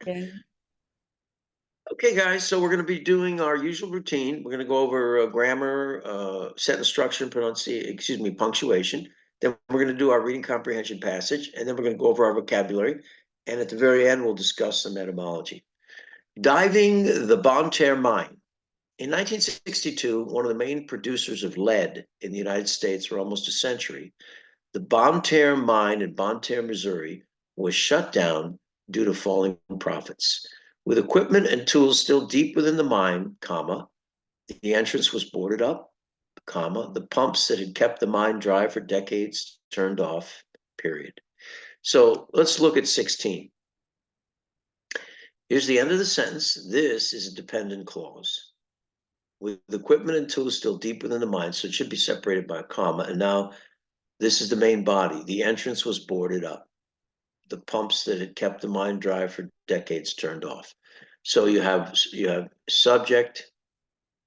Okay. Okay, guys, so we're going to be doing our usual routine. We're going to go over grammar, sentence structure, and punctuation. Then we're going to do our reading comprehension passage, and then we're going to go over our vocabulary. And at the very end, we'll discuss some etymology. Diving the Bonne Terre mine. In 1962, one of the main producers of lead in the United States for almost a century, the Bonne Terre mine in Bonne Terre, Missouri, was shut down due to falling profits. With equipment and tools still deep within the mine, comma, the entrance was boarded up, comma, the pumps that had kept the mine dry for decades turned off, period. So let's look at 16. Here's the end of the sentence. This is a dependent clause. With equipment and tools still deep within the mine, so it should be separated by a comma. And now this is the main body. The entrance was boarded up. The pumps that had kept the mine dry for decades turned off. So you have subject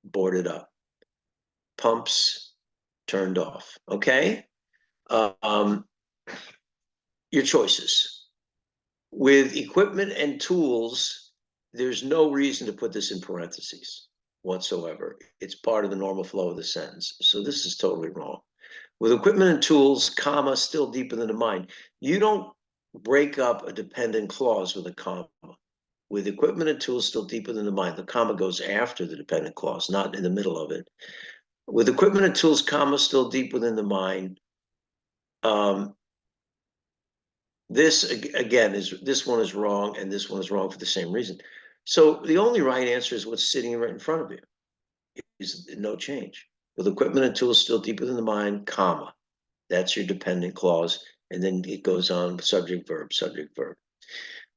boarded up, pumps turned off. Okay, um, your choices with equipment and tools. There's no reason to put this in parentheses whatsoever. It's part of the normal flow of the sentence. So this is totally wrong. With equipment and tools, comma, still deeper than the mind. You don't break up a dependent clause with a comma. With equipment and tools still deeper than the mind, the comma goes after the dependent clause, not in the middle of it. With equipment and tools, comma, still deep within the mind. This again this one is wrong, and this one is wrong for the same reason. So the only right answer is what's sitting right in front of you. Is no change. With equipment and tools still deeper than the mind, comma. That's your dependent clause. And then it goes on subject, verb, subject, verb.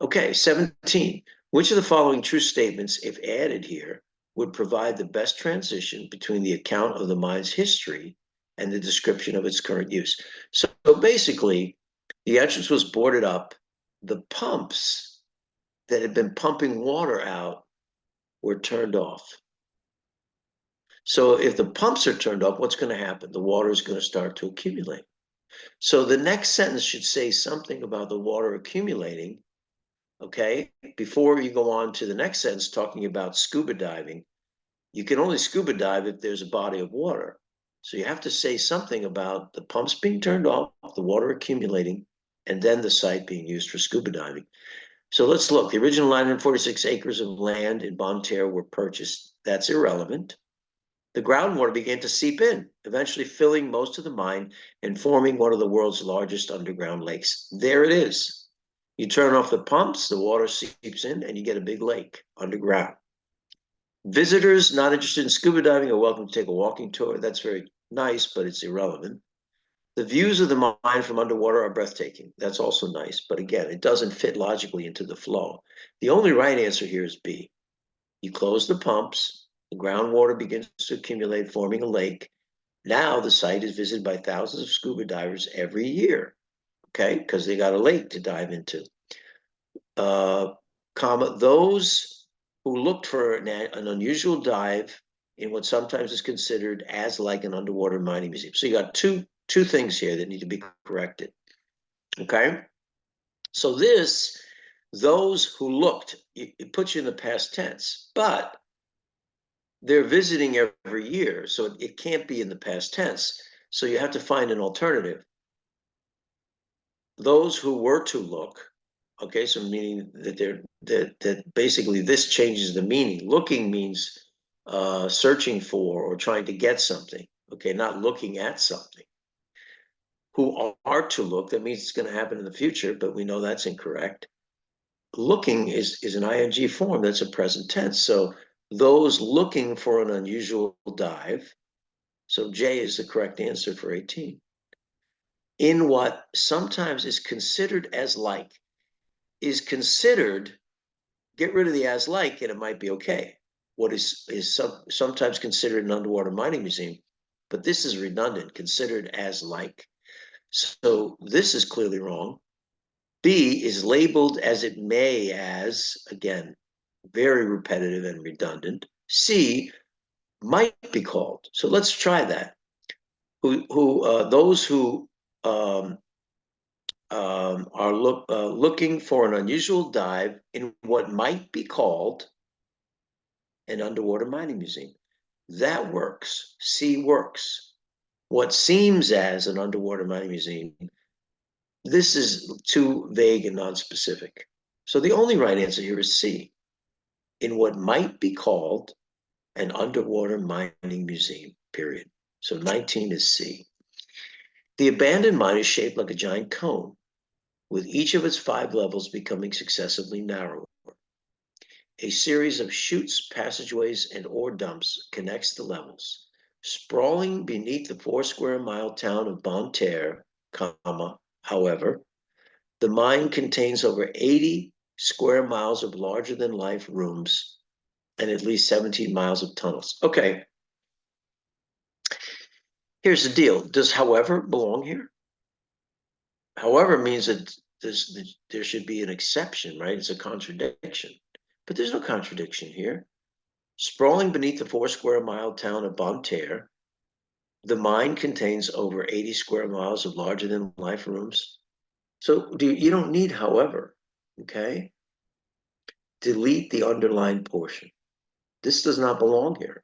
Okay, 17. Which of the following true statements, if added here, would provide the best transition between the account of the mind's history and the description of its current use? So basically, the entrance was boarded up. The pumps that had been pumping water out were turned off. So if the pumps are turned off, what's going to happen? The water is going to start to accumulate. So the next sentence should say something about the water accumulating, okay? Before you go on to the next sentence talking about scuba diving, you can only scuba dive if there's a body of water. So you have to say something about the pumps being turned off, the water accumulating, and then the site being used for scuba diving. So let's look. The original 946 acres of land in Bonne Terre were purchased. That's irrelevant. The groundwater began to seep in, eventually filling most of the mine and forming one of the world's largest underground lakes. There it is. You turn off the pumps, the water seeps in, and you get a big lake underground. Visitors not interested in scuba diving are welcome to take a walking tour. That's very nice, but it's irrelevant. The views of the mine from underwater are breathtaking. That's also nice, but again, it doesn't fit logically into the flow. The only right answer here is B. You close the pumps, the groundwater begins to accumulate, forming a lake. Now the site is visited by thousands of scuba divers every year, okay, because they got a lake to dive into. Comma, those who looked for an unusual dive in what sometimes is considered as like an underwater mining museum. So you got two things here that need to be corrected, okay? So those who looked, it puts you in the past tense, but they're visiting every year, so it can't be in the past tense. So you have to find an alternative. Those who were to look, okay, so meaning that that basically this changes the meaning. Looking means searching for or trying to get something, okay, not looking at something. Who are to look, that means it's going to happen in the future, but we know that's incorrect. Looking is an ing form, that's a present tense. So those looking for an unusual dive. So J is the correct answer for 18. In what sometimes is considered as like, is considered, get rid of the as like, and it might be okay. What is sometimes considered an underwater mining museum, but this is redundant, considered as like. So this is clearly wrong. B is labeled as it may as, again, very repetitive and redundant. C might be called. So let's try that. Those who are looking for an unusual dive in what might be called an underwater mining museum. That works. C works. What seems as an underwater mining museum, this is too vague and non-specific. So the only right answer here is C, in what might be called an underwater mining museum, period. So 19 is C. The abandoned mine is shaped like a giant cone, with each of its 5 levels becoming successively narrower. A series of chutes, passageways, and ore dumps connects the levels. Sprawling beneath the 4-square-mile town of Bonne Terre, however, the mine contains over 80 square miles of larger-than-life rooms and at least 17 miles of tunnels. Okay, here's the deal. Does however belong here? However means that there should be an exception, right? It's a contradiction. But there's no contradiction here. Sprawling beneath the 4-square-mile town of Bonne Terre, the mine contains over 80 square miles of larger-than-life rooms. So you don't need however, okay? Delete the underlined portion. This does not belong here.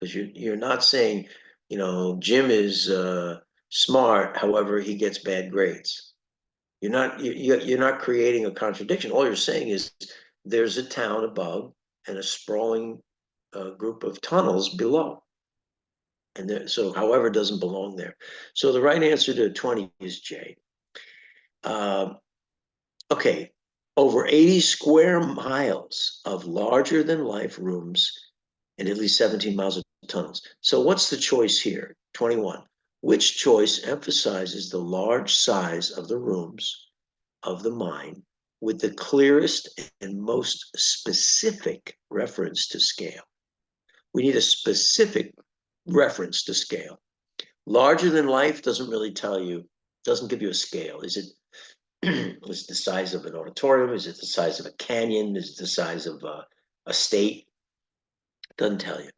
Because you're not saying, Jim is smart, however, he gets bad grades. You're not creating a contradiction. All you're saying is there's a town above and a sprawling group of tunnels below. And there, so however doesn't belong there. So the right answer to 20 is J. Okay, over 80 square miles of larger than life rooms and at least 17 miles of tunnels. So what's the choice here? 21. Which choice emphasizes the large size of the rooms of the mine with the clearest and most specific reference to scale? We need a specific reference to scale. Larger than life doesn't really tell you, doesn't give you a scale. Is it is it the size of an auditorium? Is it the size of a canyon? Is it the size of a state? Doesn't tell you.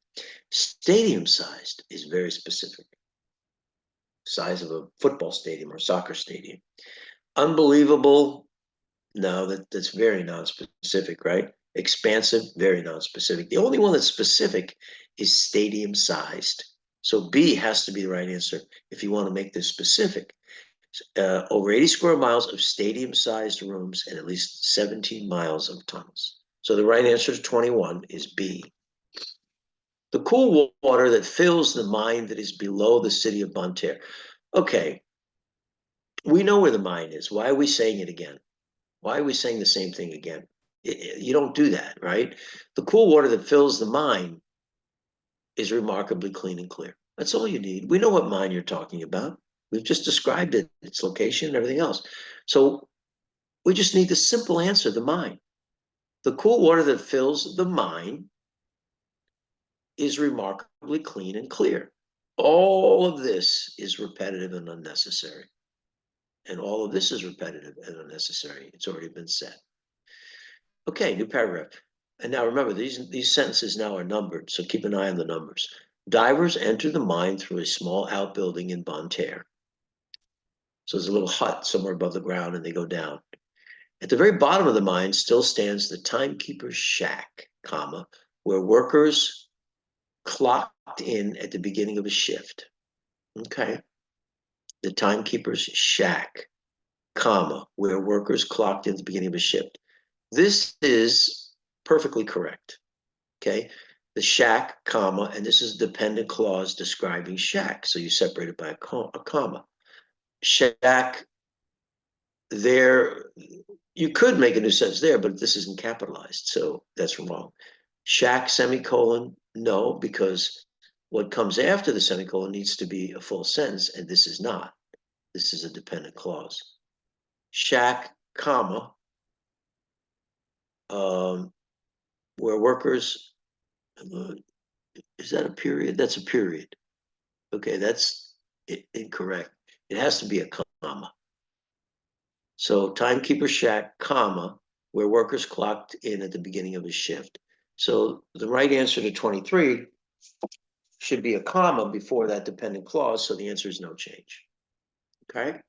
Stadium sized is very specific. Size of a football stadium or soccer stadium. Unbelievable. No, that's very non-specific, right? Expansive, very non-specific. The only one that's specific is stadium sized. So B has to be the right answer if you want to make this specific. Over 80 square miles of stadium-sized rooms and at least 17 miles of tunnels. So the right answer to 21 is B. The cool water that fills the mine that is below the city of Bonne Terre. Okay, we know where the mine is. Why are we saying it again? Why are we saying the same thing again? You don't do that, right? The cool water that fills the mine is remarkably clean and clear. That's all you need. We know what mine you're talking about. We've just described it, its location, and everything else. So we just need the simple answer, the mine. The cool water that fills the mine is remarkably clean and clear. All of this is repetitive and unnecessary. And all of this is repetitive and unnecessary. It's already been said. Okay, new paragraph. And now remember, these sentences now are numbered, so keep an eye on the numbers. Divers enter the mine through a small outbuilding in Bonne Terre. So there's a little hut somewhere above the ground, and they go down. At the very bottom of the mine still stands the timekeeper's shack, comma, where workers clocked in at the beginning of a shift. Okay. The timekeeper's shack, comma, where workers clocked in at the beginning of a shift. This is perfectly correct. Okay. The shack, comma, and this is a dependent clause describing shack. So you separate it by a comma. Shack, there, you could make a new sentence there, but this isn't capitalized, so that's wrong. Shack, semicolon, no, because what comes after the semicolon needs to be a full sentence, and this is not. This is a dependent clause. Shack, comma, where workers, is that a period? That's a period. Okay, that's incorrect. It has to be a comma. So timekeeper shack, comma, where workers clocked in at the beginning of his shift. So the right answer to 23 should be a comma before that dependent clause. So the answer is no change. Okay.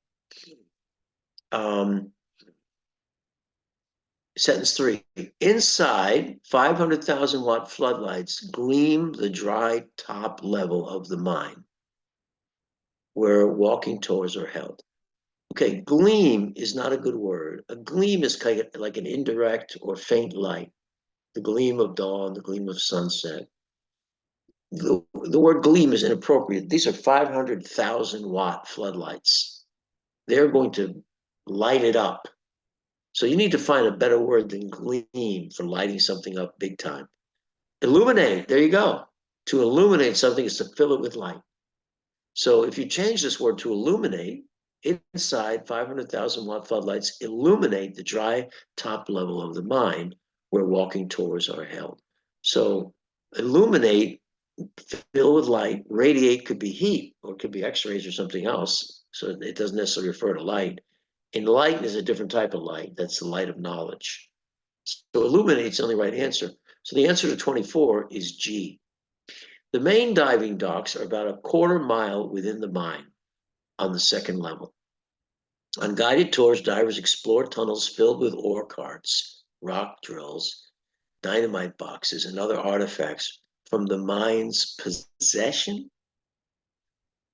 Sentence 3, inside 500,000 watt floodlights gleam the dry top level of the mine where walking tours are held. Okay, gleam is not a good word. A gleam is kind of like an indirect or faint light. The gleam of dawn, the gleam of sunset. The word gleam is inappropriate. These are 500,000 watt floodlights. They're going to light it up. So you need to find a better word than gleam for lighting something up big time. Illuminate, there you go. To illuminate something is to fill it with light. So if you change this word to illuminate, inside 500,000 watt floodlights illuminate the dry top level of the mine where walking tours are held. So illuminate, fill with light, radiate could be heat or it could be x-rays or something else. So it doesn't necessarily refer to light. Enlighten is a different type of light. That's the light of knowledge. So illuminate's the only right answer. So the answer to 24 is G. The main diving docks are about a quarter mile within the mine on the second level. On guided tours, divers explore tunnels filled with ore carts, rock drills, dynamite boxes, and other artifacts from the mine's possession.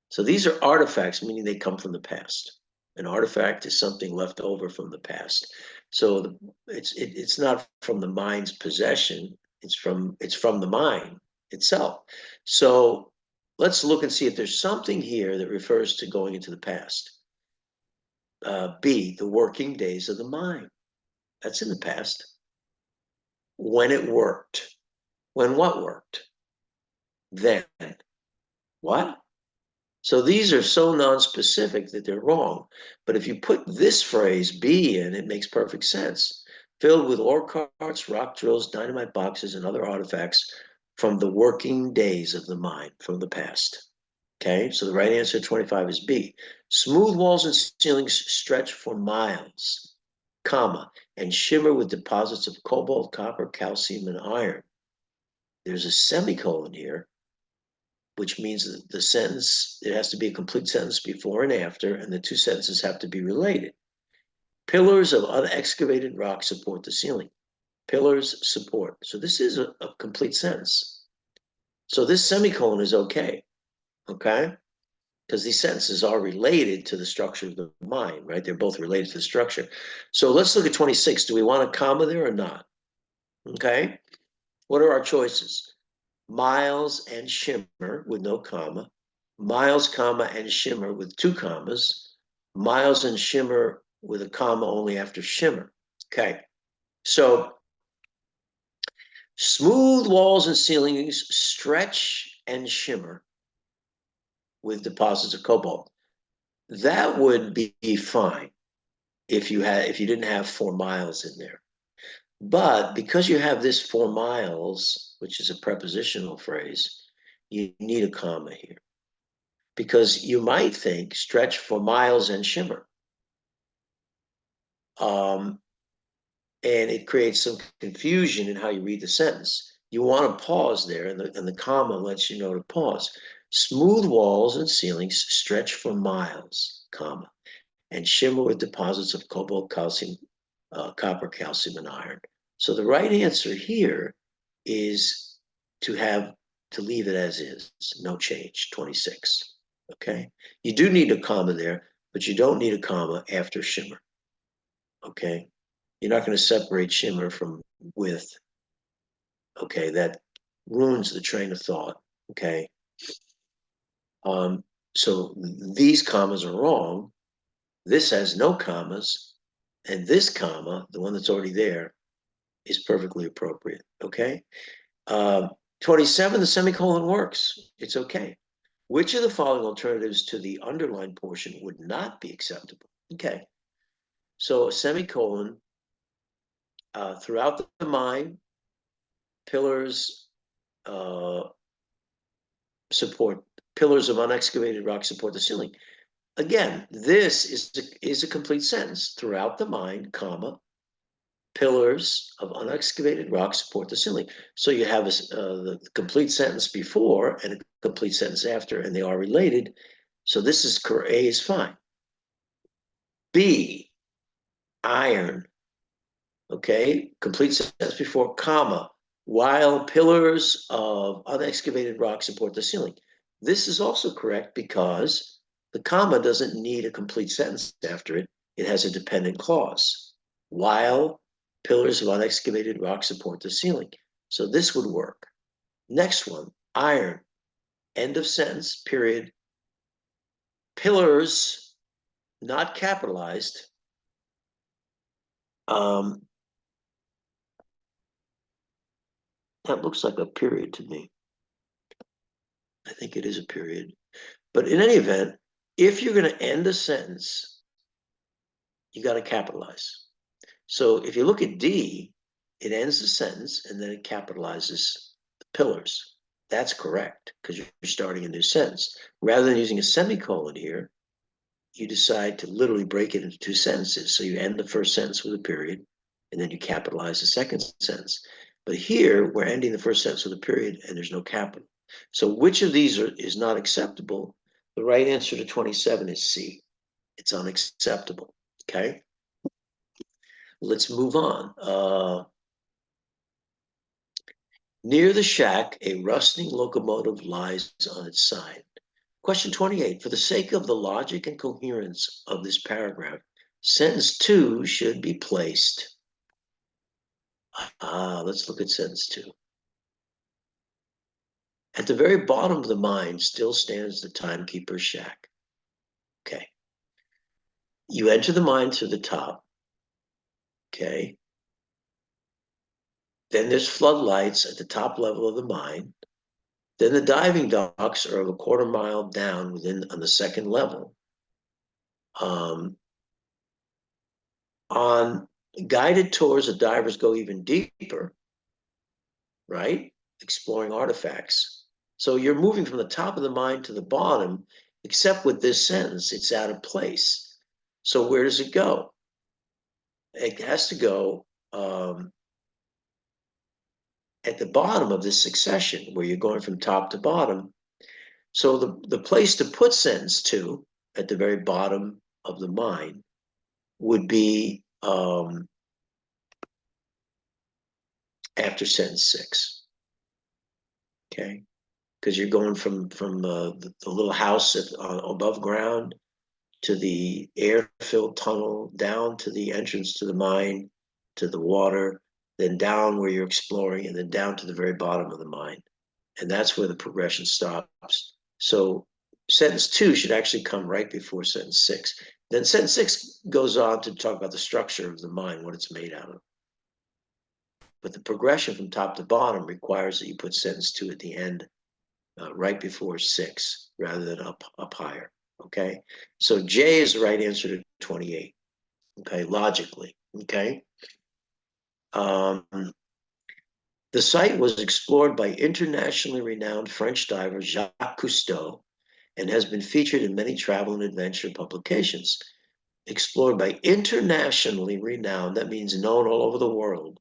So these are artifacts, meaning they come from the past. An artifact is something left over from the past. So it's not from the mine's possession. It's from the mine itself. So let's look and see if there's something here that refers to going into the past. B, the working days of the mine. That's in the past. When it worked. When what worked? Then. What? So these are so non-specific that they're wrong. But if you put this phrase B in, it makes perfect sense. Filled with ore carts, rock drills, dynamite boxes, and other artifacts from the working days of the mine, from the past. Okay, so the right answer 25 is B. Smooth walls and ceilings stretch for miles, comma, and shimmer with deposits of cobalt, copper, calcium, and iron. There's a semicolon here, which means that the sentence, it has to be a complete sentence before and after, and the two sentences have to be related. Pillars of unexcavated rock support the ceiling. Pillars support. So this is a complete sentence. So this semicolon is okay, because these sentences are related to the structure of the mine, right? They're both related to the structure. So let's look at 26. Do we want a comma there or not? Okay. What are our choices? Miles and shimmer with no comma, miles, comma, and shimmer with two commas, miles and shimmer with a comma only after shimmer. Okay, so smooth walls and ceilings stretch and shimmer with deposits of cobalt. That would be fine if you didn't have 4 miles in there. But because you have this 4 miles, which is a prepositional phrase, you need a comma here. Because you might think stretch for miles and shimmer. And it creates some confusion in how you read the sentence. You want to pause there, and the comma lets you know to pause. Smooth walls and ceilings stretch for miles, comma, and shimmer with deposits of cobalt, calcium, copper, calcium, and iron. So the right answer here is to leave it as is, no change, 26. Okay, you do need a comma there, but you don't need a comma after shimmer. Okay, you're not going to separate shimmer from with. Okay, that ruins the train of thought. Okay, so these commas are wrong. This has no commas, and this comma, the one that's already there, is perfectly appropriate. Okay, 27, the semicolon works. It's okay. Which of the following alternatives to the underlined portion would not be acceptable? Okay, so a semicolon throughout the mine, pillars support, pillars of unexcavated rock support the ceiling. Again, this is a complete sentence. Throughout the mine, comma, pillars of unexcavated rock support the ceiling. So you have the complete sentence before and a complete sentence after, and they are related. So this is A is fine. B, iron, okay? Complete sentence before comma, while pillars of unexcavated rock support the ceiling. This is also correct because the comma doesn't need a complete sentence after it. It has a dependent clause. While pillars of unexcavated rock support the ceiling. So this would work. Next one, iron, end of sentence, period. Pillars, not capitalized. That looks like a period to me. I think it is a period. But in any event, if you're going to end a sentence, you got to capitalize. So if you look at D, it ends the sentence and then it capitalizes the pillars. That's correct because you're starting a new sentence. Rather than using a semicolon here, you decide to literally break it into two sentences. So you end the first sentence with a period and then you capitalize the second sentence. But here we're ending the first sentence with a period and there's no capital. So which of these is not acceptable? The right answer to 27 is C. It's unacceptable. Okay. Let's move on. Near the shack, a rusting locomotive lies on its side. Question 28. For the sake of the logic and coherence of this paragraph, sentence 2 should be placed. Let's look at sentence 2. At the very bottom of the mine still stands the timekeeper's shack. Okay. You enter the mine through the top. Okay. Then there's floodlights at the top level of the mine. Then the diving docks are a quarter mile down on the second level. On guided tours, the divers go even deeper, right? Exploring artifacts. So you're moving from the top of the mine to the bottom, except with this sentence, it's out of place. So where does it go? It has to go at the bottom of this succession where you're going from top to bottom. So the place to put sentence 2 at the very bottom of the mine would be after sentence 6. Okay, because you're going from the little house above ground to the air-filled tunnel, down to the entrance to the mine, to the water, then down where you're exploring, and then down to the very bottom of the mine. And that's where the progression stops. So sentence 2 should actually come right before sentence 6. Then sentence 6 goes on to talk about the structure of the mine, what it's made out of. But the progression from top to bottom requires that you put sentence 2 at the end, right before 6, rather than up higher. Okay, so J is the right answer to 28. Okay, logically. Okay. The site was explored by internationally renowned French diver Jacques Cousteau and has been featured in many travel and adventure publications. Explored by internationally renowned, that means known all over the world,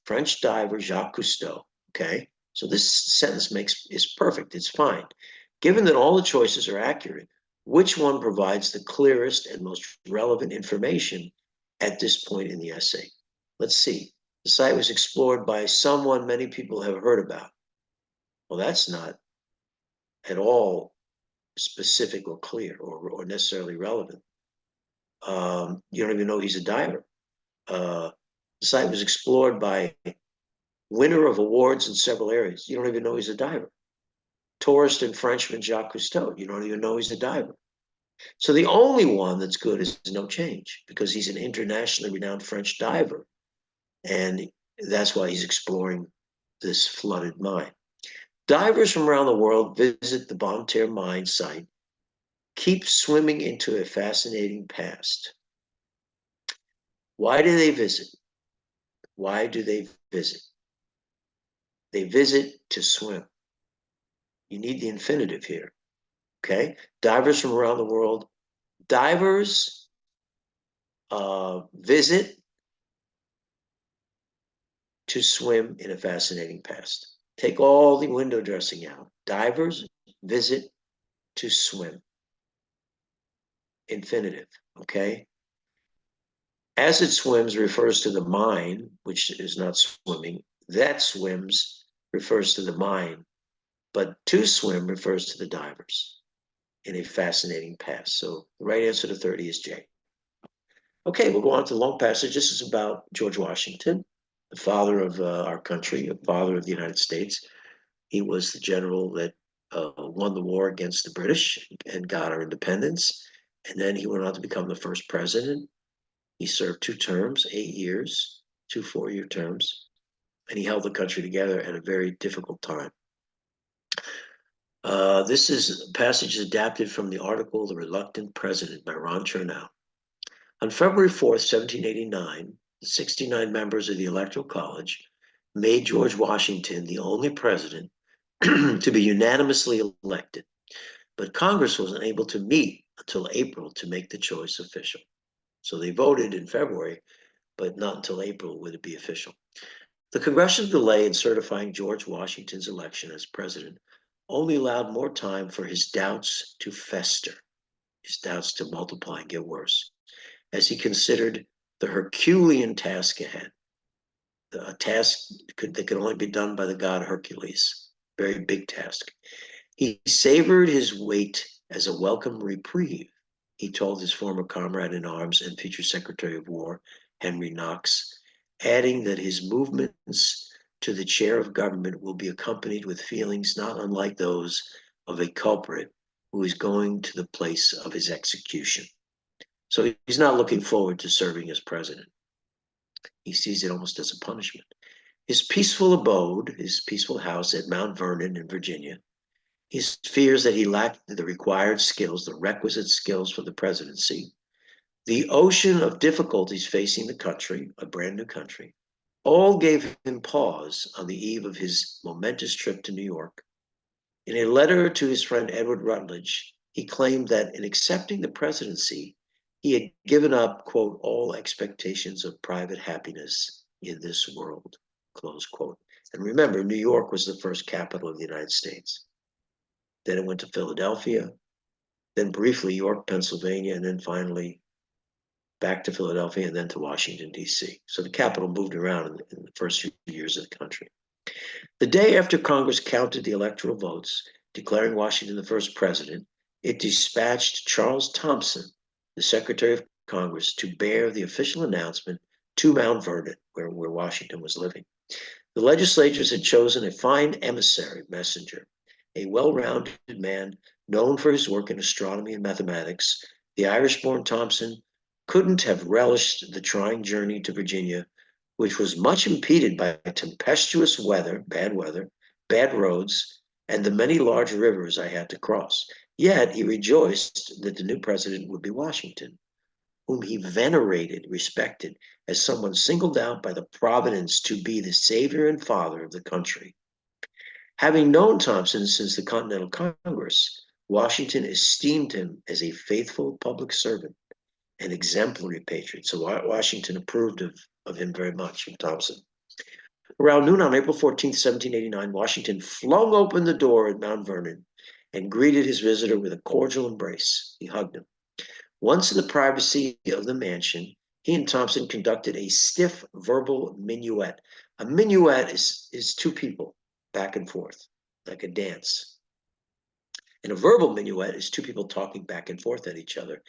French diver Jacques Cousteau. Okay, so this sentence is perfect. It's fine. Given that all the choices are accurate, which one provides the clearest and most relevant information at this point in the essay? Let's see. The site was explored by someone many people have heard about. Well, that's not at all specific or clear or necessarily relevant. You don't even know he's a diver. The site was explored by winner of awards in several areas. You don't even know he's a diver. Tourist and Frenchman Jacques Cousteau. You don't even know he's a diver. So the only one that's good is no change because he's an internationally renowned French diver. And that's why he's exploring this flooded mine. Divers from around the world visit the Bonne Terre mine site, keep swimming into a fascinating past. Why do they visit? Why do they visit? They visit to swim. You need the infinitive here. Okay? Divers from around the world. Divers visit to swim in a fascinating past. Take all the window dressing out. Divers visit to swim. Infinitive. Okay? As it swims refers to the mine, which is not swimming. That swims refers to the mine, but to swim refers to the divers in a fascinating past. So the right answer to 30 is J. Okay, we'll go on to the long passage. This is about George Washington, the father of our country, the father of the United States. He was the general that won the war against the British and got our independence. And then he went on to become the first president. He served 2 terms, 8 years, 2 4-year terms, and he held the country together at a very difficult time. This is passage adapted from the article The Reluctant President by Ron Chernow. On February 4th, 1789, the 69 members of the Electoral College made George Washington the only president to be unanimously elected, but Congress was unable to meet until April to make the choice official. So they voted in February, but not until April would it be official. The congressional delay in certifying George Washington's election as president only allowed more time for his doubts to fester, his doubts to multiply and get worse, as he considered the Herculean task ahead, a task that could only be done by the god Hercules, very big task. He savored his wait as a welcome reprieve, he told his former comrade in arms and future Secretary of War, Henry Knox, adding that his movements to the chair of government will be accompanied with feelings not unlike those of a culprit who is going to the place of his execution. So he's not looking forward to serving as president. He sees it almost as a punishment. His peaceful abode, his peaceful house at Mount Vernon in Virginia, his fears that he lacked the required skills, the requisite skills for the presidency, the ocean of difficulties facing the country, a brand new country, all gave him pause on the eve of his momentous trip to New York. In a letter to his friend Edward Rutledge, he claimed that in accepting the presidency, he had given up, quote, all expectations of private happiness in this world, close quote. And remember, New York was the first capital of the United States. Then it went to Philadelphia, then briefly York, Pennsylvania, and then finally back to Philadelphia and then to Washington, D.C. So the capital moved around in the first few years of the country. The day after Congress counted the electoral votes, declaring Washington the first president, it dispatched Charles Thompson, the Secretary of Congress, to bear the official announcement to Mount Vernon, where Washington was living. The legislatures had chosen a fine emissary, messenger, a well-rounded man known for his work in astronomy and mathematics. The Irish-born Thompson couldn't have relished the trying journey to Virginia, which was much impeded by tempestuous weather, bad roads, and the many large rivers I had to cross. Yet he rejoiced that the new president would be Washington, whom he venerated, respected, as someone singled out by the Providence to be the savior and father of the country. Having known Thompson since the Continental Congress, Washington esteemed him as a faithful public servant, an exemplary patriot. So Washington approved of him very much, of Thompson. Around noon on April 14th, 1789, Washington flung open the door at Mount Vernon and greeted his visitor with a cordial embrace. He hugged him. Once in the privacy of the mansion, he and Thompson conducted a stiff verbal minuet. A minuet is two people back and forth, like a dance. And a verbal minuet is two people talking back and forth at each other,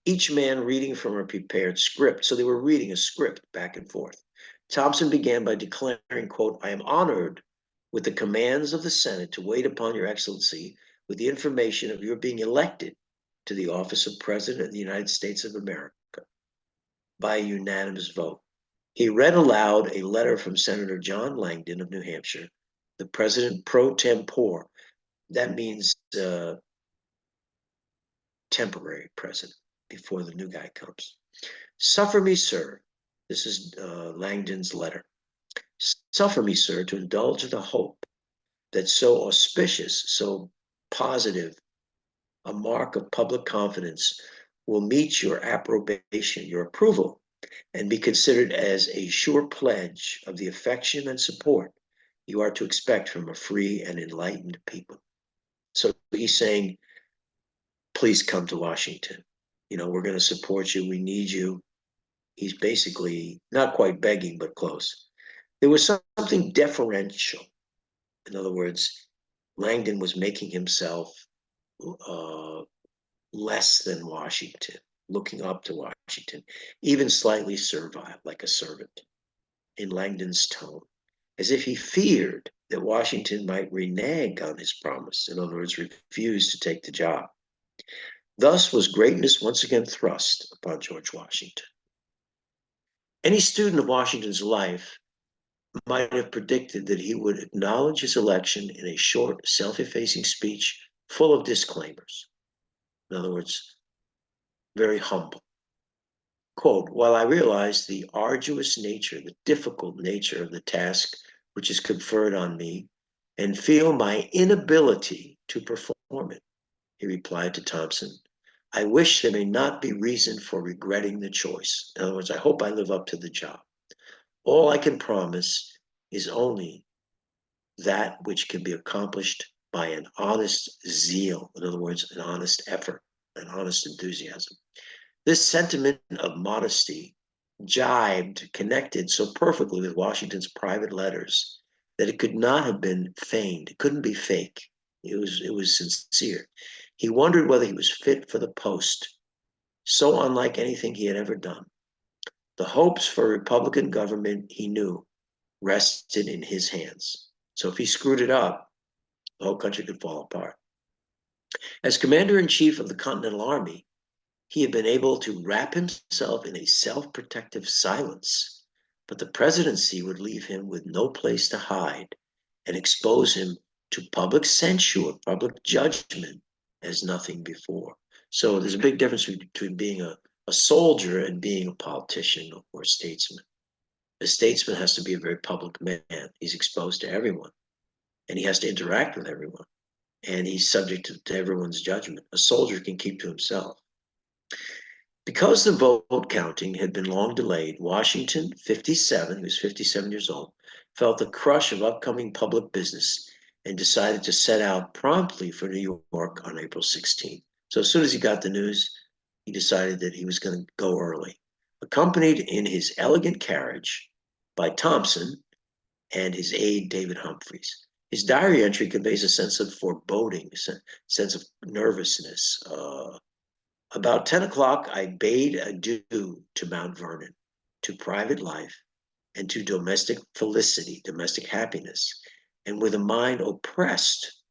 each man reading from a prepared script. So they were reading a script back and forth. Thompson began by declaring, quote, I am honored with the commands of the Senate to wait upon your excellency with the information of your being elected to the office of President of the United States of America by a unanimous vote. He read aloud a letter from Senator John Langdon of New Hampshire, the president pro tempore. That means temporary president before the new guy comes. Suffer me, sir, this is Langdon's letter. Suffer me, sir, to indulge the hope that so auspicious, so positive a mark of public confidence will meet your approbation, your approval, and be considered as a sure pledge of the affection and support you are to expect from a free and enlightened people. So he's saying, please come to Washington. You know, we're going to support you. We need you. He's basically not quite begging, but close. There was something deferential. In other words, Langdon was making himself uh, less than Washington, looking up to Washington, even slightly servile, like a servant, in Langdon's tone, as if he feared that Washington might renege on his promise, in other words, refuse to take the job. Thus was greatness once again thrust upon George Washington. Any student of Washington's life might have predicted that he would acknowledge his election in a short, self-effacing speech full of disclaimers. In other words, very humble. Quote, while I realize the arduous nature, the difficult nature of the task which is conferred on me, and feel my inability to perform it, he replied to Thompson, I wish there may not be reason for regretting the choice. In other words, I hope I live up to the job. All I can promise is only that which can be accomplished by an honest zeal. In other words, an honest effort, an honest enthusiasm. This sentiment of modesty connected so perfectly with Washington's private letters that it could not have been feigned. It couldn't be fake. It was sincere. He wondered whether he was fit for the post, so unlike anything he had ever done. The hopes for a Republican government, he knew, rested in his hands. So if he screwed it up, the whole country could fall apart. As commander-in-chief of the Continental Army, he had been able to wrap himself in a self-protective silence, but the presidency would leave him with no place to hide and expose him to public censure, public judgment as nothing before. So there's a big difference between being a soldier and being a politician or a statesman. A statesman has to be a very public man. He's exposed to everyone, and he has to interact with everyone, and he's subject to everyone's judgment. A soldier can keep to himself. Because the vote counting had been long delayed, Washington, 57, he was 57 years old, felt the crush of upcoming public business and decided to set out promptly for New York on April 16th. So as soon as he got the news, he decided that he was going to go early, accompanied in his elegant carriage by Thompson and his aide, David Humphreys. His diary entry conveys a sense of foreboding, a sense of nervousness. About 10 o'clock, I bade adieu to Mount Vernon, to private life, and to domestic felicity, domestic happiness, and with a mind oppressed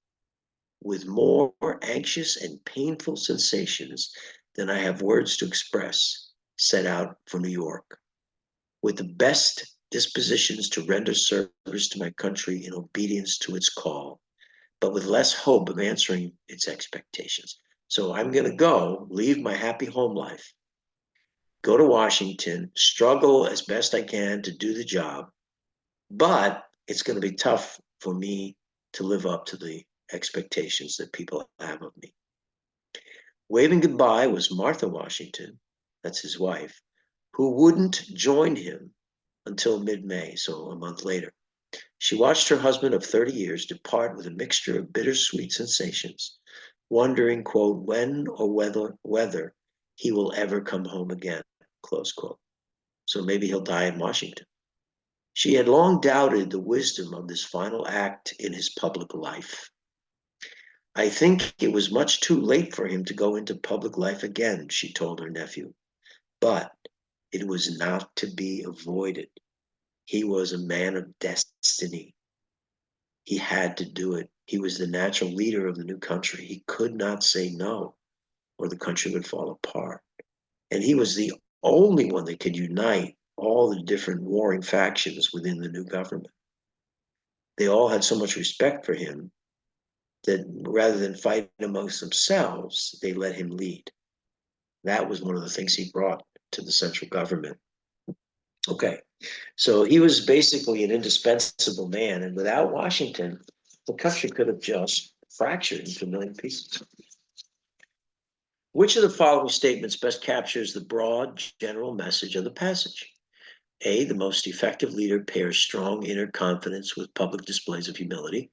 with more anxious and painful sensations than I have words to express, set out for New York, with the best dispositions to render service to my country in obedience to its call, but with less hope of answering its expectations. So I'm going to go, leave my happy home life, go to Washington, struggle as best I can to do the job, but it's going to be tough for me to live up to the expectations that people have of me. Waving goodbye was Martha Washington, that's his wife, who wouldn't join him until mid-May, so a month later. She watched her husband of 30 years depart with a mixture of bittersweet sensations, wondering, quote, when or whether he will ever come home again, close quote. So maybe he'll die in Washington. She had long doubted the wisdom of this final act in his public life. I think it was much too late for him to go into public life again, she told her nephew. But it was not to be avoided. He was a man of destiny. He had to do it. He was the natural leader of the new country. He could not say no, or the country would fall apart. And he was the only one that could unite all the different warring factions within the new government. They all had so much respect for him that rather than fight amongst themselves, they let him lead. That was one of the things he brought to the central government. Okay, so he was basically an indispensable man, and without Washington, the country could have just fractured into a million pieces. Which of the following statements best captures the broad general message of the passage? A, the most effective leader pairs strong inner confidence with public displays of humility.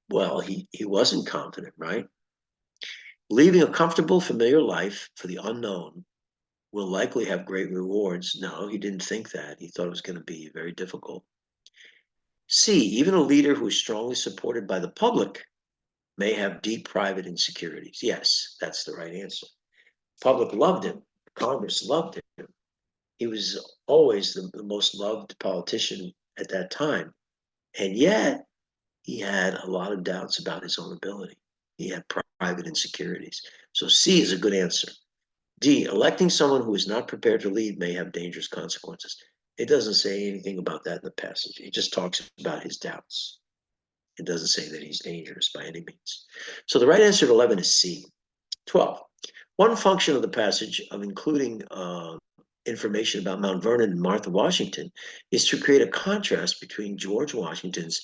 Well, he wasn't confident, right? Leaving a comfortable, familiar life for the unknown will likely have great rewards. No, he didn't think that. He thought it was going to be very difficult. C, even a leader who is strongly supported by the public may have deep private insecurities. Yes, that's the right answer. Public loved him. Congress loved him. He was always the most loved politician at that time. And yet, he had a lot of doubts about his own ability. He had private insecurities. So C is a good answer. D, electing someone who is not prepared to lead may have dangerous consequences. It doesn't say anything about that in the passage. It just talks about his doubts. It doesn't say that he's dangerous by any means. So the right answer to 11 is C. 12. One function of the passage of including information about Mount Vernon and Martha Washington is to create a contrast between George Washington's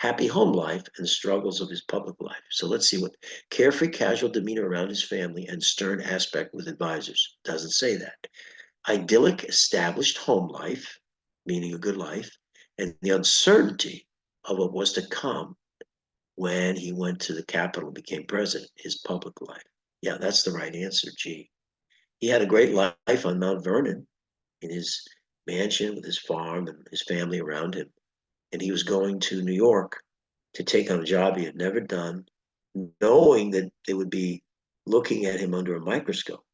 happy home life and the struggles of his public life. So let's see what carefree, casual demeanor around his family and stern aspect with advisors. Doesn't say that. Idyllic, established home life, meaning a good life, and the uncertainty of what was to come when he went to the Capitol and became president, his public life. Yeah, that's the right answer, G. He had a great life on Mount Vernon in his mansion with his farm and his family around him. And he was going to New York to take on a job he had never done, knowing that they would be looking at him under a microscope.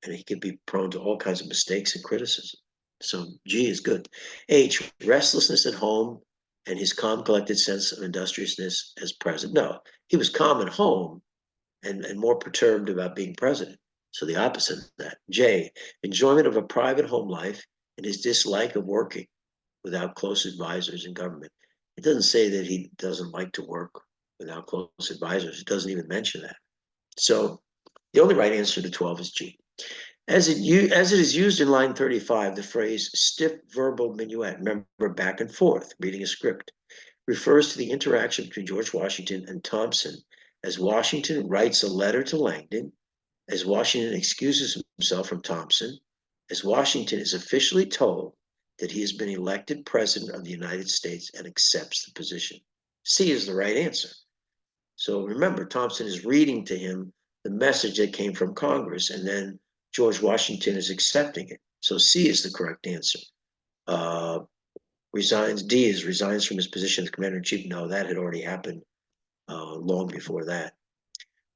And he could be prone to all kinds of mistakes and criticism. So G is good. H, restlessness at home and his calm, collected sense of industriousness as president. No, he was calm at home and more perturbed about being president. So the opposite of that. J, enjoyment of a private home life and his dislike of working without close advisors in government. It doesn't say that he doesn't like to work without close advisors. It doesn't even mention that. So the only right answer to 12 is G. As it is used in line 35, the phrase stiff verbal minuet, remember back and forth, reading a script, refers to the interaction between George Washington and Thompson as Washington writes a letter to Langdon, as Washington excuses himself from Thompson, as Washington is officially told that he has been elected president of the United States and accepts the position. C is the right answer. So remember, Thompson is reading to him the message that came from Congress, and then George Washington is accepting it. So C is the correct answer. D is resigns from his position as commander in chief. No, that had already happened long before that.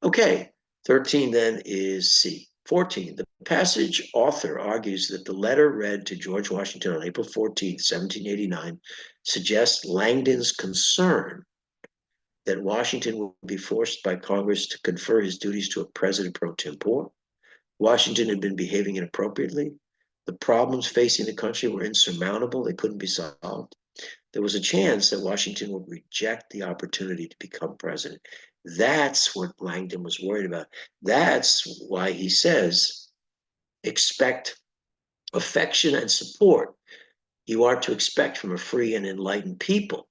Okay, 13 then is C. 14, the passage author argues that the letter read to George Washington on April 14, 1789, suggests Langdon's concern that Washington would be forced by Congress to confer his duties to a president pro tempore. Washington had been behaving inappropriately. The problems facing the country were insurmountable. They couldn't be solved. There was a chance that Washington would reject the opportunity to become president. That's what Langdon was worried about. That's why he says, expect affection and support you are to expect from a free and enlightened people.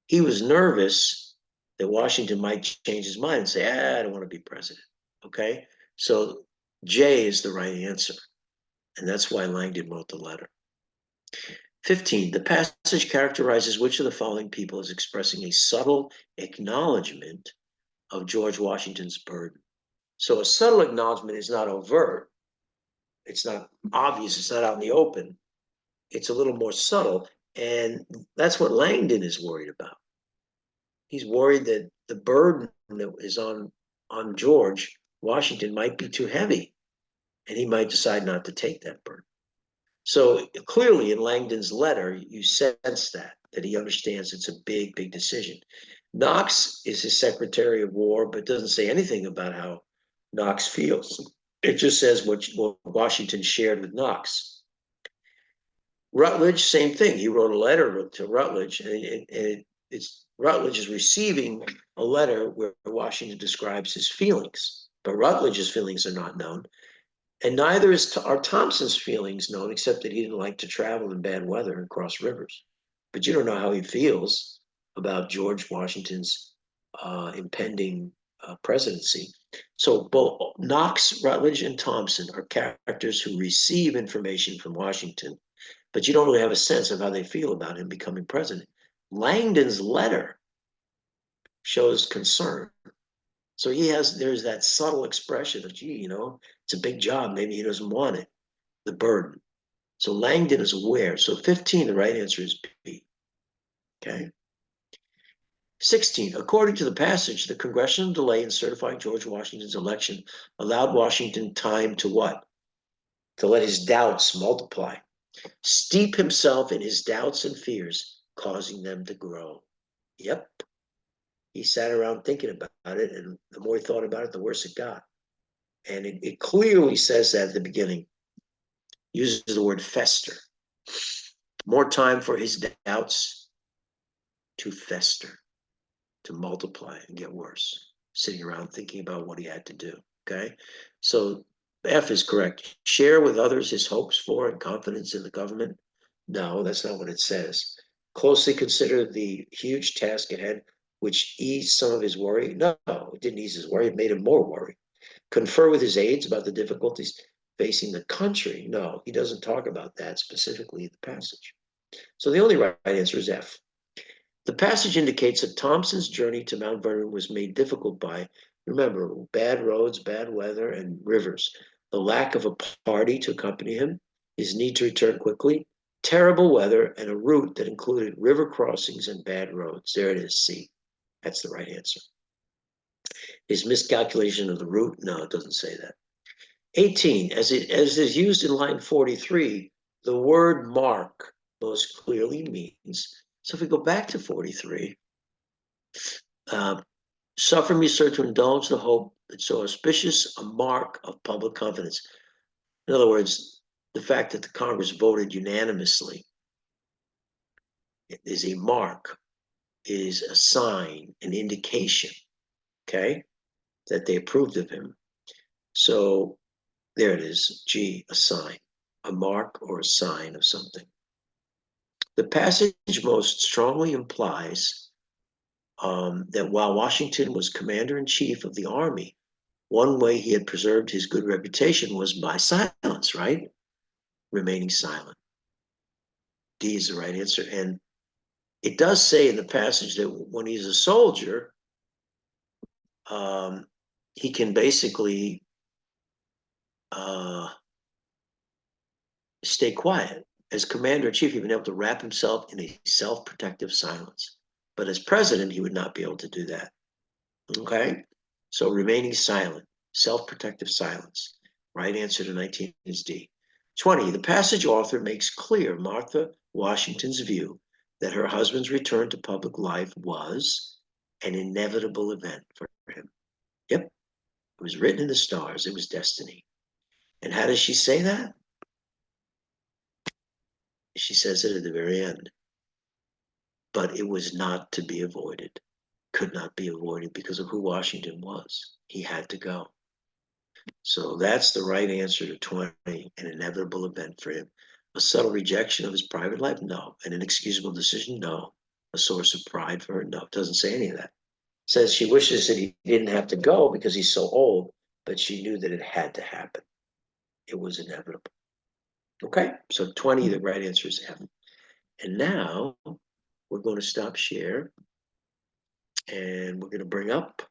He was nervous that Washington might change his mind and say, I don't want to be president. Okay? So J is the right answer. And that's why Langdon wrote the letter. 15, the passage characterizes which of the following people as expressing a subtle acknowledgement of George Washington's burden. So a subtle acknowledgement is not overt. It's not obvious. It's not out in the open. It's a little more subtle. And that's what Langdon is worried about. He's worried that the burden that is on George Washington might be too heavy, and he might decide not to take that burden. So clearly in Langdon's letter, you sense that he understands it's a big, big decision. Knox is his Secretary of War, but doesn't say anything about how Knox feels. It just says what Washington shared with Knox. Rutledge, same thing. He wrote a letter to Rutledge, and Rutledge is receiving a letter where Washington describes his feelings, but Rutledge's feelings are not known. And neither are Thompson's feelings known, except that he didn't like to travel in bad weather and cross rivers. But you don't know how he feels about George Washington's impending presidency. So both Knox, Rutledge, and Thompson are characters who receive information from Washington, but you don't really have a sense of how they feel about him becoming president. Langdon's letter shows concern So there's that subtle expression of, gee, it's a big job. Maybe he doesn't want it, the burden. So Langdon is aware. So 15, the right answer is B. Okay. 16, according to the passage, the congressional delay in certifying George Washington's election allowed Washington time to what? To let his doubts multiply, steep himself in his doubts and fears, causing them to grow. Yep. He sat around thinking about it, and the more he thought about it, the worse it got. And it clearly says that at the beginning, uses the word fester. More time for his doubts to fester, to multiply and get worse, sitting around thinking about what he had to do. Okay. So F is correct. Share with others his hopes for and confidence in the government. No, that's not what it says. Closely consider the huge task ahead, which eased some of his worry. No, it didn't ease his worry. It made him more worried. Confer with his aides about the difficulties facing the country. No, he doesn't talk about that specifically in the passage. So the only right answer is F. The passage indicates that Thompson's journey to Mount Vernon was made difficult by, remember, bad roads, bad weather, and rivers, the lack of a party to accompany him, his need to return quickly, terrible weather, and a route that included river crossings and bad roads. There it is, C. That's the right answer. His miscalculation of the route? No, it doesn't say that. 18, as is used in line 43, the word mark most clearly means, so if we go back to 43, suffer me, sir, to indulge the hope that so auspicious a mark of public confidence. In other words, the fact that the Congress voted unanimously is a mark, is a sign, an indication, okay, that they approved of him. So there it is, G, a sign, a mark or a sign of something. The passage most strongly implies that while Washington was commander-in-chief of the army, one way he had preserved his good reputation was by silence, right? Remaining silent. D is the right answer. And it does say in the passage that when he's a soldier, he can basically stay quiet. As commander-in-chief, he'd been able to wrap himself in a self-protective silence. But as president, he would not be able to do that. Okay? So remaining silent, self-protective silence. Right answer to 19 is D. 20, the passage author makes clear Martha Washington's view that her husband's return to public life was an inevitable event for him. Yep, it was written in the stars. It was destiny. And how does she say that? She says it at the very end. But it was not to be avoided, could not be avoided because of who Washington was. He had to go. So that's the right answer to 20, an inevitable event for him. A subtle rejection of his private life? No. An inexcusable decision? No. A source of pride for her? No, it doesn't say any of that. It says she wishes that he didn't have to go because he's so old, but she knew that it had to happen. It was inevitable. Okay, so 20, the right answer is F. And now we're going to stop share and we're going to bring up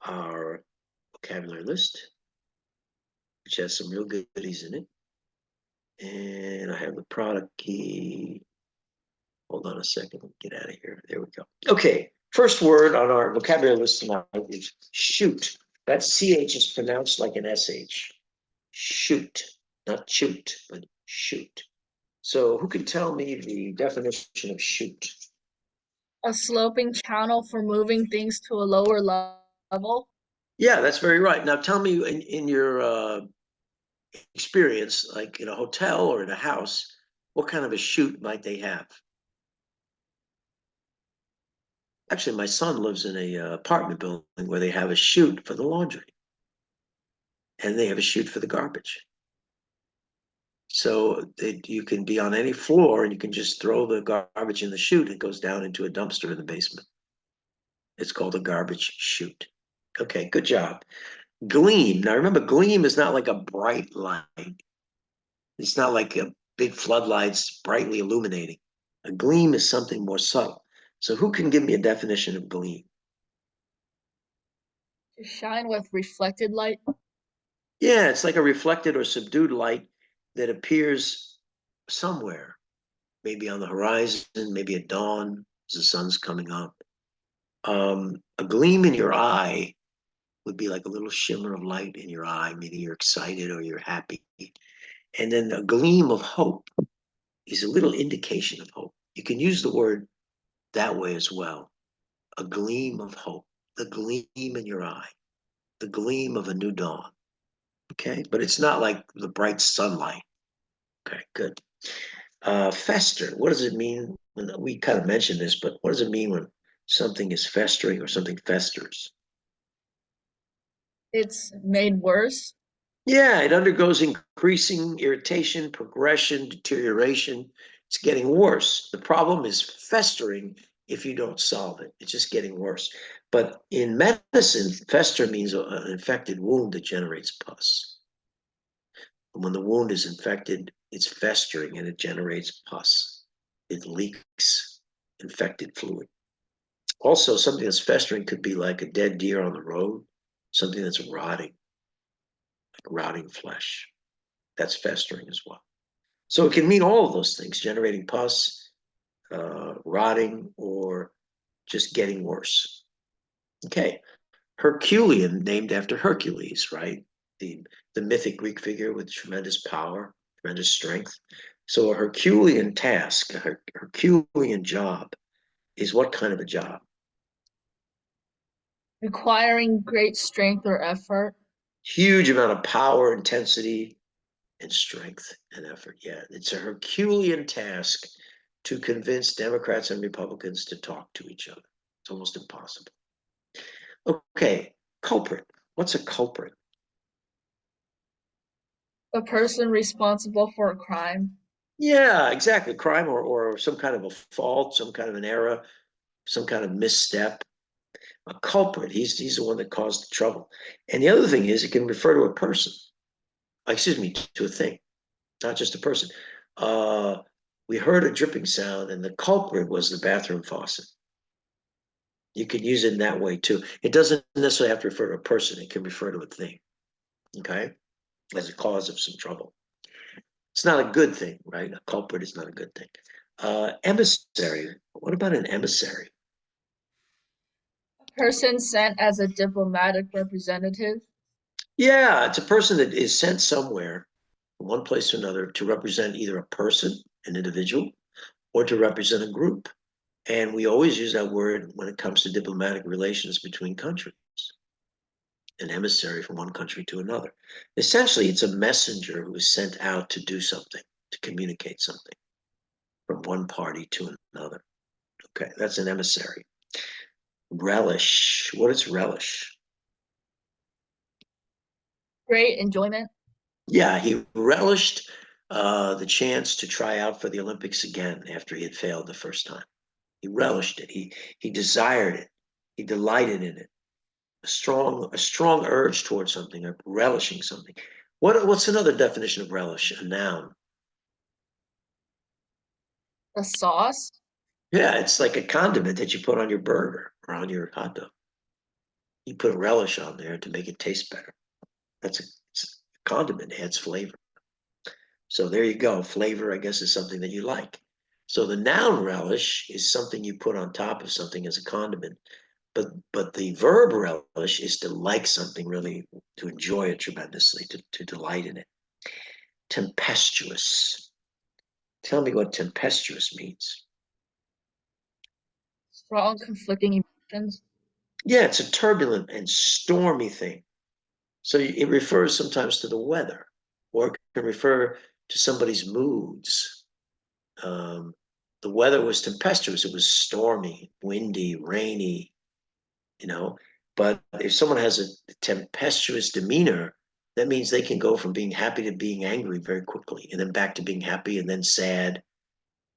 our vocabulary list, which has some real goodies in it. And I have the product key. Hold on a second. Let me get out of here. There we go. Okay. First word on our vocabulary list tonight is shoot. That CH is pronounced like an SH. Shoot. Not shoot, but shoot. So who can tell me the definition of shoot? A sloping channel for moving things to a lower level. Yeah, that's very right. Now tell me in your experience, like in a hotel or in a house, what kind of a chute might they have? Actually, my son lives in a apartment building where they have a chute for the laundry and they have a chute for the garbage. So you can be on any floor and you can just throw the garbage in the chute. It goes down into a dumpster in the basement. It's called a garbage chute. Okay, good job. Gleam. Now remember, gleam is not like a bright light. It's not like a big floodlights brightly illuminating. A gleam is something more subtle. So who can give me a definition of gleam? To shine with reflected light. Yeah, it's like a reflected or subdued light that appears somewhere, maybe on the horizon, maybe at dawn as the sun's coming up. A gleam in your eye would be like a little shimmer of light in your eye, meaning you're excited or you're happy. And then a gleam of hope is a little indication of hope. You can use the word that way as well. A gleam of hope, the gleam in your eye, the gleam of a new dawn. Okay, but it's not like the bright sunlight. Okay, good. Fester, what does it mean? We kind of mentioned this, but what does it mean when something is festering or something festers? It's made worse. Yeah, it undergoes increasing irritation, progression, deterioration. It's getting worse. The problem is festering if you don't solve it. It's just getting worse. But in medicine, fester means an infected wound that generates pus. And when the wound is infected, it's festering and it generates pus. It leaks infected fluid. Also, something that's festering could be like a dead deer on the road, something that's rotting, like rotting flesh. That's festering as well. So it can mean all of those things, generating pus, rotting, or just getting worse. Okay. Herculean, named after Hercules, right? The mythic Greek figure with tremendous power, tremendous strength. So a Herculean task, a Herculean job is what kind of a job? Requiring great strength or effort. Huge amount of power, intensity, and strength and effort. Yeah, it's a Herculean task to convince Democrats and Republicans to talk to each other. It's almost impossible. Okay, culprit. What's a culprit? A person responsible for a crime. Yeah, exactly. Crime or some kind of a fault, some kind of an error, some kind of misstep. A culprit. He's the one that caused the trouble. And the other thing is, it can refer to a person. Excuse me, to a thing, not just a person. Uh, we heard a dripping sound, and the culprit was the bathroom faucet. You could use it in that way too. It doesn't necessarily have to refer to a person. It can refer to a thing. Okay, as a cause of some trouble. It's not a good thing, right? A culprit is not a good thing. Emissary. What about an emissary? A person sent as a diplomatic representative. Yeah, it's a person that is sent somewhere, from one place to another, to represent either a person, an individual, or to represent a group. And we always use that word when it comes to diplomatic relations between countries. An emissary from one country to another. Essentially, it's a messenger who is sent out to do something, to communicate something from one party to another. Okay, that's an emissary. Relish. What is relish? Great enjoyment. Yeah, he relished the chance to try out for the Olympics again after he had failed the first time. He relished it. He desired it. He delighted in it. A strong urge towards something, or relishing something. What's another definition of relish? A noun. A sauce. Yeah, it's like a condiment that you put on your burger or on your hot dog. You put a relish on there to make it taste better. It's a condiment, it adds flavor. So there you go. Flavor, I guess, is something that you like. So the noun relish is something you put on top of something as a condiment. But the verb relish is to like something really, to enjoy it tremendously, to delight in it. Tempestuous. Tell me what tempestuous means. Strong conflicting emotions. Yeah, it's a turbulent and stormy thing. So it refers sometimes to the weather, or it can refer to somebody's moods. Um, the weather was tempestuous. It was stormy, windy, rainy, you know. But if someone has a tempestuous demeanor, that means they can go from being happy to being angry very quickly, and then back to being happy and then sad.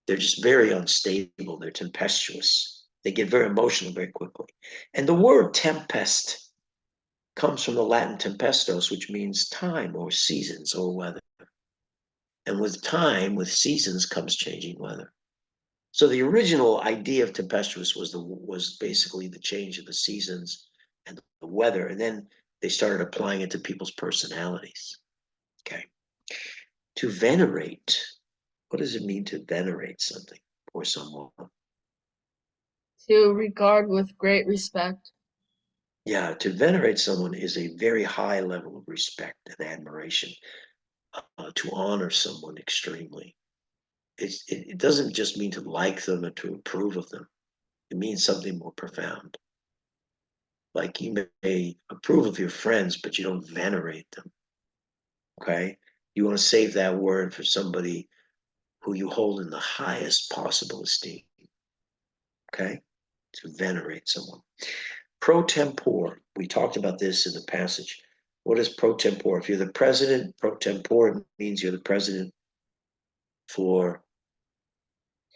They're just very unstable. They're tempestuous. They get very emotional very quickly. And the word tempest comes from the Latin tempestos, which means time or seasons or weather. And with time, with seasons, comes changing weather. So the original idea of tempestuous was basically the change of the seasons and the weather, and then they started applying it to people's personalities. Okay. To venerate, what does it mean to venerate something or someone? To regard with great respect. Yeah, to venerate someone is a very high level of respect and admiration. To honor someone extremely. It doesn't just mean to like them or to approve of them. It means something more profound. Like you may approve of your friends, but you don't venerate them. Okay? You want to save that word for somebody who you hold in the highest possible esteem. Okay? To venerate someone. Pro tempore. We talked about this in the passage. What is pro tempore? If you're the president, pro tempore means you're the president for,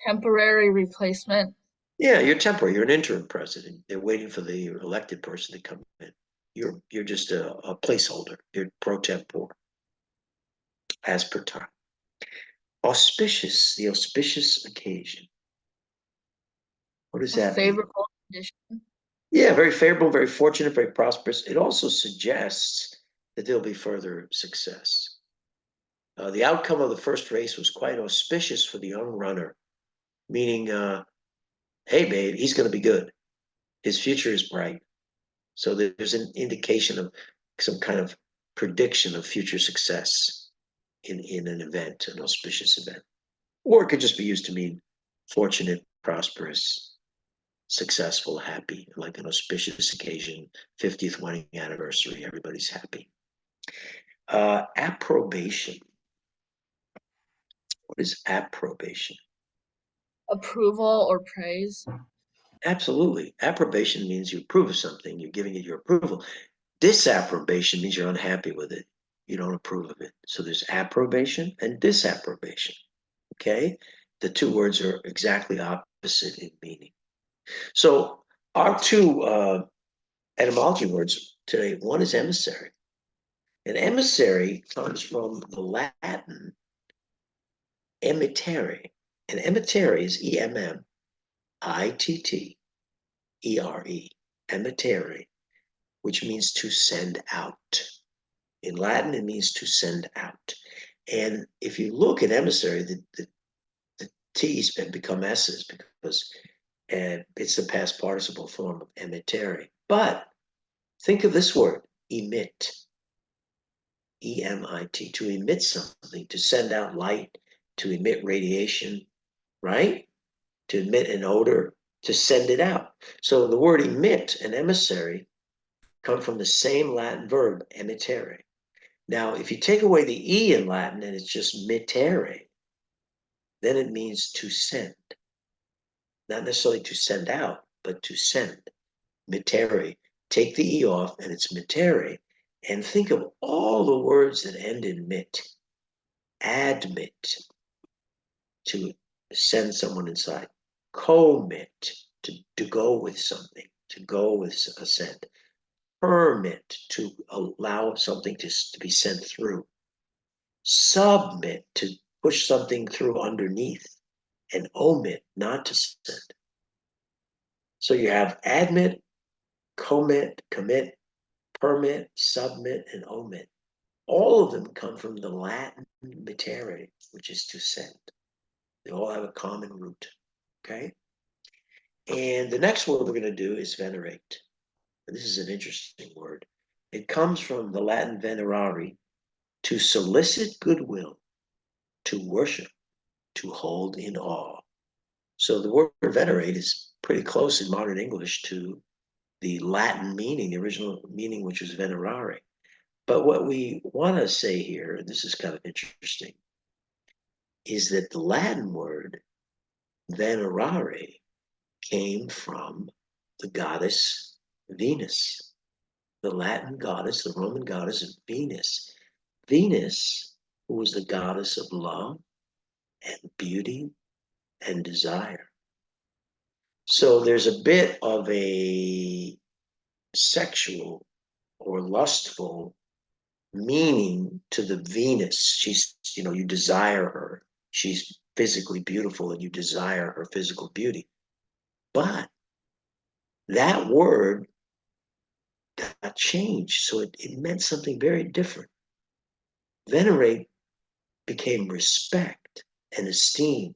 Temporary replacement. yeah, you're temporary. You're an interim president. They're waiting for the elected person to come in. You're just a placeholder. You're pro tempore, as per time. Auspicious, the auspicious occasion. What does A that mean? favorable condition. Yeah, very favorable, very fortunate, very prosperous. It also suggests that there'll be further success. The outcome of the first race was quite auspicious for the young runner, meaning, hey, babe, he's going to be good. His future is bright. So there's an indication of some kind of prediction of future success in an event, an auspicious event. Or it could just be used to mean fortunate, prosperous, successful, happy, like an auspicious occasion, 50th wedding anniversary, everybody's happy. Approbation. What is approbation? Approval or praise. Absolutely. Approbation means you approve of something, you're giving it your approval. Disapprobation means you're unhappy with it. You don't approve of it. So there's approbation and disapprobation. Okay? The two words are exactly opposite in meaning. So our two etymology words today, one is emissary. An emissary comes from the Latin emittere. And emittere is E-M-M-I-T-T-E-R-E, emittere, which means to send out. In Latin, it means to send out. And if you look at emissary, the T's have become S's because it's the past participle form of emittere. But think of this word, emit, E-M-I-T, to emit something, to send out light, to emit radiation, right? To emit an odor, to send it out. So the word emit and emissary come from the same Latin verb, emittere. Now, if you take away the E in Latin and it's just mittere, then it means to send. Not necessarily to send out, but to send. Mittere. Take the E off and it's mittere. And think of all the words that end in mit. Admit, to send someone inside. Commit, to go with something, to go with a send. Permit, to allow something to be sent through. Submit, to push something through underneath. And omit, not to send. So you have admit, commit, permit, submit, and omit. All of them come from the Latin mittere, which is to send. They all have a common root. Okay? And the next word we're going to do is venerate. And this is an interesting word. It comes from the Latin venerare, to solicit goodwill, to worship, to hold in awe. So the word venerate is pretty close in modern English to the Latin meaning, the original meaning, which was venerare. But what we want to say here, and this is kind of interesting, is that the Latin word venerare came from the goddess Venus, the Latin goddess, the Roman goddess of Venus. Venus, who was the goddess of love and beauty and desire. So there's a bit of a sexual or lustful meaning to the Venus. She's, you desire her. She's physically beautiful and you desire her physical beauty. But that word got changed. So it meant something very different. Venerate became respect and esteem,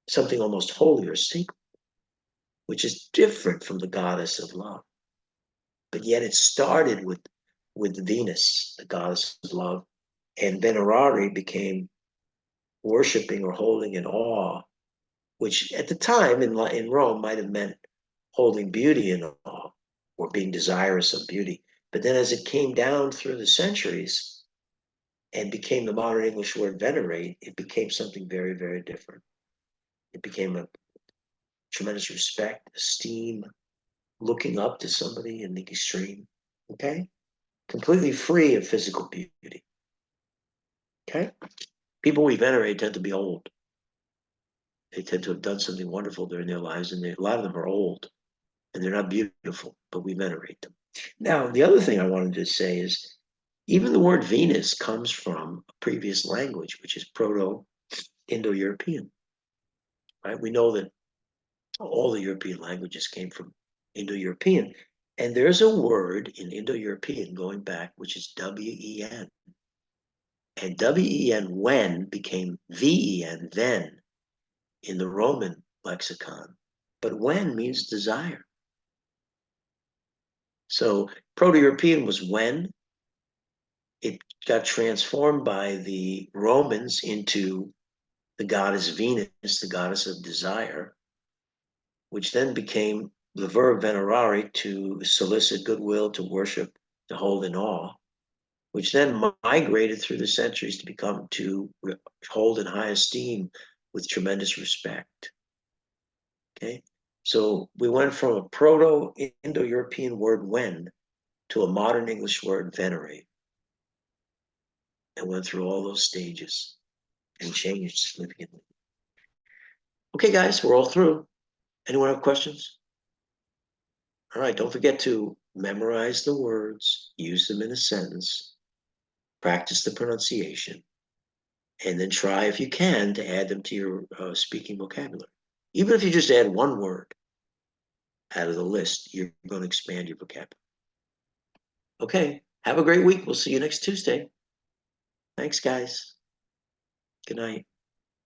something almost holy or sacred, which is different from the goddess of love. But yet it started with Venus, the goddess of love, and venerare became worshiping or holding in awe, which at the time in Rome might have meant holding beauty in awe or being desirous of beauty. But then as it came down through the centuries and became the modern English word venerate, it became something very, very different. It became a tremendous respect, esteem, looking up to somebody in the extreme. Okay? Completely free of physical beauty. Okay? People we venerate tend to be old. They tend to have done something wonderful during their lives, and a lot of them are old, and they're not beautiful, but we venerate them. Now, the other thing I wanted to say is, even the word Venus comes from a previous language, which is Proto-Indo-European. Right? We know that all the European languages came from Indo-European, and there's a word in Indo-European going back, which is W-E-N. And W-E-N, when, became V-E-N, then, in the Roman lexicon. But when means desire. So Proto-European was when. It got transformed by the Romans into the goddess Venus, the goddess of desire, which then became the verb venerare, to solicit goodwill, to worship, to hold in awe, which then migrated through the centuries to become to hold in high esteem with tremendous respect. Okay, so we went from a Proto-Indo-European word when to a modern English word venerate, and went through all those stages and changed significantly. Okay, guys, we're all through. Anyone have questions? All right, don't forget to memorize the words, use them in a sentence, practice the pronunciation, and then try, if you can, to add them to your speaking vocabulary. Even if you just add one word out of the list, you're going to expand your vocabulary. Okay, have a great week. We'll see you next Tuesday. Thanks, guys. Good night.